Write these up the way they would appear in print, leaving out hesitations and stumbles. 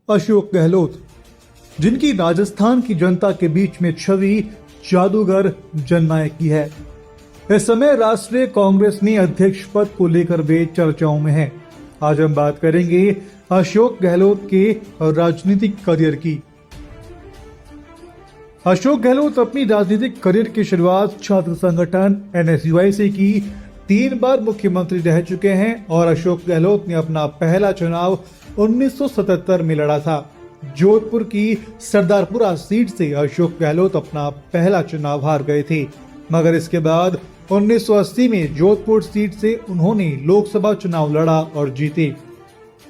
अशोक गहलोत, जिनकी राजस्थान की जनता के बीच में छवि जादूगर जननायक की है। इस समय राष्ट्रीय कांग्रेस में अध्यक्ष पद को लेकर वे चर्चाओं में हैं। आज हम बात करेंगे अशोक गहलोत के राजनीतिक करियर की। अशोक गहलोत अपनी राजनीतिक करियर की शुरुआत छात्र संगठन NSUI से की। 3 बार मुख्यमंत्री रह चुके हैं और अशोक गहलोत ने अपना पहला चुनाव 1977 में लड़ा था। जोधपुर की सरदारपुरा सीट से अशोक गहलोत अपना पहला चुनाव हार गए थे, मगर इसके बाद 1980 में जोधपुर सीट से उन्होंने लोकसभा चुनाव लड़ा और जीते।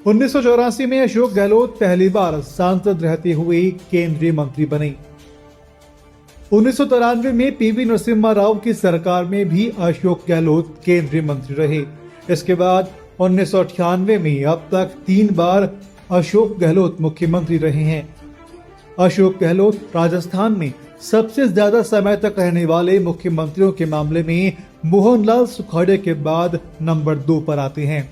1984 में अशोक गहलोत पहली बार सांसद रहते हुए केंद्रीय मंत्री बने। 1993 में PV नरसिम्हा राव की सरकार में भी अशोक गहलोत केंद्रीय मंत्री रहे। इसके बाद 1998 में अब तक 3 बार अशोक गहलोत मुख्यमंत्री रहे हैं। अशोक गहलोत राजस्थान में सबसे ज्यादा समय तक रहने वाले मुख्यमंत्रियों के मामले में मोहनलाल सुखाड़े के बाद नंबर 2 पर आते हैं।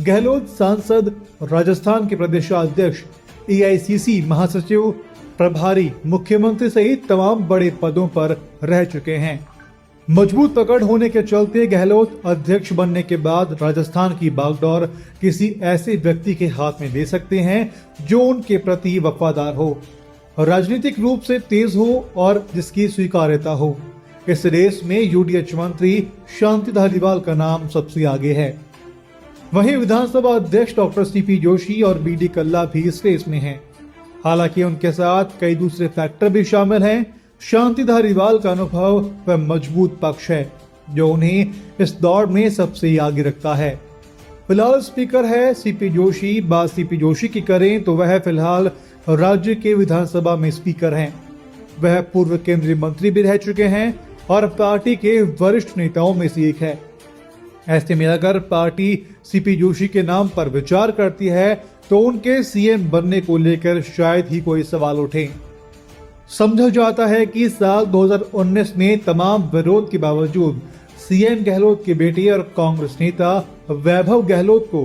गहलोत सांसद, राजस्थान के प्रदेशाध्यक्ष, AICC महासचिव, प्रभारी, मुख्यमंत्री सहित तमाम बड़े पदों पर रह चुके हैं। मजबूत पकड़ होने के चलते गहलोत अध्यक्ष बनने के बाद राजस्थान की बागडोर किसी ऐसे व्यक्ति के हाथ में दे सकते हैं जो उनके प्रति वफादार हो, राजनीतिक रूप से तेज हो और जिसकी स्वीकार्यता हो। इस रेस में UDH मंत्री शांति धारीवाल का नाम सबसे आगे है। वहीं विधानसभा अध्यक्ष डॉक्टर CP जोशी और BD कल्ला भी इस रेस में हैं। हालांकि उनके साथ कई दूसरे फैक्टर भी शामिल हैं। शांति धारीवाल का अनुभव व मजबूत पक्ष है जो उन्हें इस दौड़ में सबसे आगे रखता है। फिलहाल स्पीकर है CP जोशी। बात CP जोशी की करें तो वह फिलहाल राज्य के विधानसभा में स्पीकर हैं। वह पूर्व केंद्रीय मंत्री भी रह चुके हैं और पार्टी के वरिष्ठ नेताओं में से एक है। ऐसे में अगर पार्टी CP जोशी के नाम पर विचार करती है तो उनके CM बनने को लेकर शायद ही कोई सवाल उठे। समझा जाता है कि साल 2019 में तमाम विरोध के बावजूद CM गहलोत के बेटे और कांग्रेस नेता वैभव गहलोत को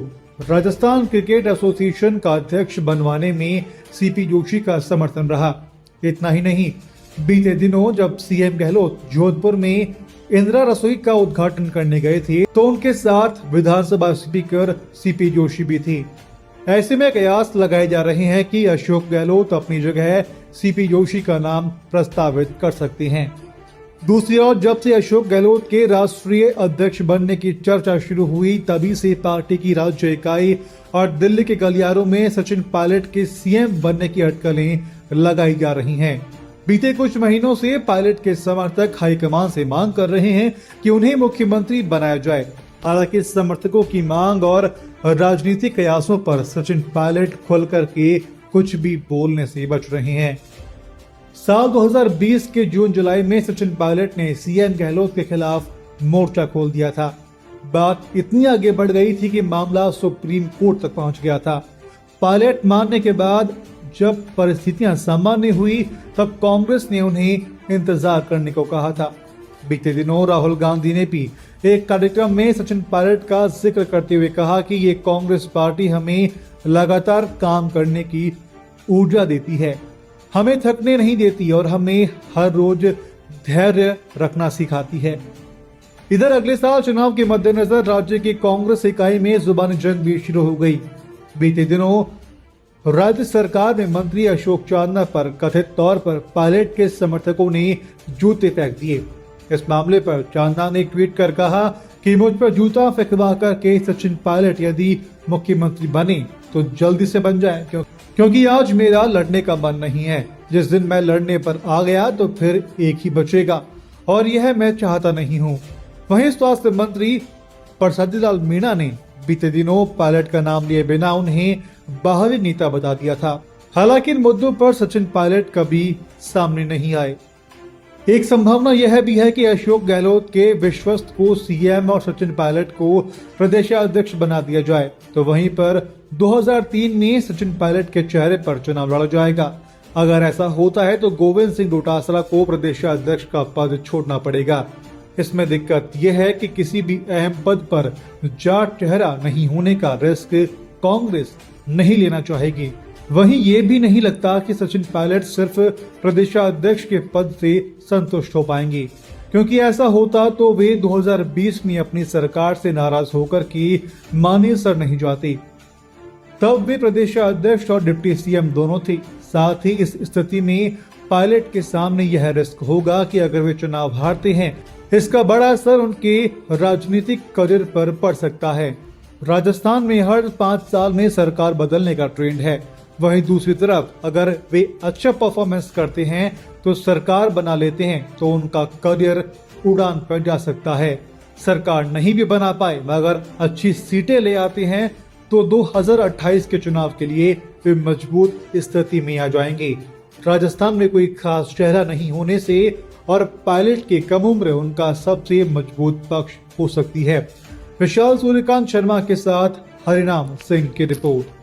राजस्थान क्रिकेट एसोसिएशन का अध्यक्ष बनवाने में CP जोशी का समर्थन रहा। इतना ही नहीं, बीते दिनों जब CM गहलोत जोधपुर में इंदिरा रसोई का उद्घाटन करने गए थे तो उनके साथ विधानसभा स्पीकर CP जोशी भी थी। ऐसे में कयास लगाए जा रहे हैं कि अशोक गहलोत अपनी जगह CP जोशी का नाम प्रस्तावित कर सकते हैं। दूसरी ओर जब से अशोक गहलोत के राष्ट्रीय अध्यक्ष बनने की चर्चा शुरू हुई तभी से पार्टी की राज्य इकाई और दिल्ली के गलियारों में सचिन पायलट के CM बनने की अटकलें लगाई जा रही हैं। बीते कुछ महीनों से पायलट के समर्थक हाईकमान से मांग कर रहे हैं कि उन्हें मुख्यमंत्री बनाया जाए। हालांकि समर्थकों की मांग और राजनीतिक कयासों पर सचिन पायलट खुलकर के कुछ भी बोलने से बच रहे हैं। साल 2020 के जून-जुलाई में सचिन पायलट ने CM गहलोत के खिलाफ मोर्चा खोल दिया था। बात इतनी आगे बढ़ गई थी कि मामला सुप्रीम कोर्ट तक पहुंच गया था। पायलट मानने के बाद जब परिस्थितियां सामान्य हुई तब कांग्रेस ने उन्हें इंतजार करने को कहा था। बीते दिनों राहुल गांधी ने भी एक कार्यक्रम में सचिन पायलट का जिक्र करते हुए कहा कि ये कांग्रेस पार्टी हमें लगातार काम करने की ऊर्जा देती है, हमें थकने नहीं देती और हमें हर रोज धैर्य रखना सिखाती है। इधर अगले साल चुनाव के मद्देनजर राज्य की कांग्रेस इकाई में जुबानी जंग भी शुरू हो गई। बीते दिनों राज्य सरकार में मंत्री अशोक चांदना पर कथित तौर पर पायलट के समर्थकों ने जूते फेंक दिए। इस मामले पर चांदना ने ट्वीट कर कहा कि मुझ पर जूता फेंकवा करके सचिन पायलट यदि मुख्यमंत्री बने तो जल्दी से बन जाए, क्योंकि आज मेरा लड़ने का मन नहीं है। जिस दिन मैं लड़ने पर आ गया तो फिर एक ही बचेगा और यह मैं चाहता नहीं हूँ। वहीं स्वास्थ्य मंत्री परसादी लाल मीणा ने बीते दिनों पायलट का नाम लिए बिना उन्हें बाहरी नेता बता दिया था। हालांकि इन मुद्दों पर सचिन पायलट कभी सामने नहीं आए। एक संभावना यह भी है कि अशोक गहलोत के विश्वस्त को CM और सचिन पायलट को प्रदेशाध्यक्ष बना दिया जाए तो वहीं पर 2003 में सचिन पायलट के चेहरे पर चुनाव लड़ा जाएगा। अगर ऐसा होता है तो गोविंद सिंह डोटासरा को प्रदेशाध्यक्ष का पद छोड़ना पड़ेगा। इसमें दिक्कत यह है कि किसी भी अहम पद पर जाट चेहरा नहीं होने का रिस्क कांग्रेस नहीं लेना चाहेगी। वहीं ये भी नहीं लगता कि सचिन पायलट सिर्फ प्रदेशाध्यक्ष के पद से संतुष्ट हो पाएंगे, क्योंकि ऐसा होता तो वे 2020 में अपनी सरकार से नाराज होकर की मानेसर नहीं जाते। तब वे प्रदेशाध्यक्ष और डिप्टी सीएम दोनों थे। साथ ही इस स्थिति में पायलट के सामने यह रिस्क होगा कि अगर वे चुनाव हारते हैं, इसका बड़ा असर उनके राजनीतिक करियर पर पड़ सकता है। राजस्थान में हर 5 साल में सरकार बदलने का ट्रेंड है। वहीं दूसरी तरफ अगर वे अच्छा परफॉर्मेंस करते हैं तो सरकार बना लेते हैं तो उनका करियर उड़ान पर जा सकता है। सरकार नहीं भी बना पाए मगर अच्छी सीटें ले आते हैं तो 2028 के चुनाव के लिए वे मजबूत स्थिति में आ जाएंगे। राजस्थान में कोई खास चेहरा नहीं होने से और पायलट की कम उम्र उनका सबसे मजबूत पक्ष हो सकती है। विशाल सूर्यकांत शर्मा के साथ हरिनाम सिंह की रिपोर्ट।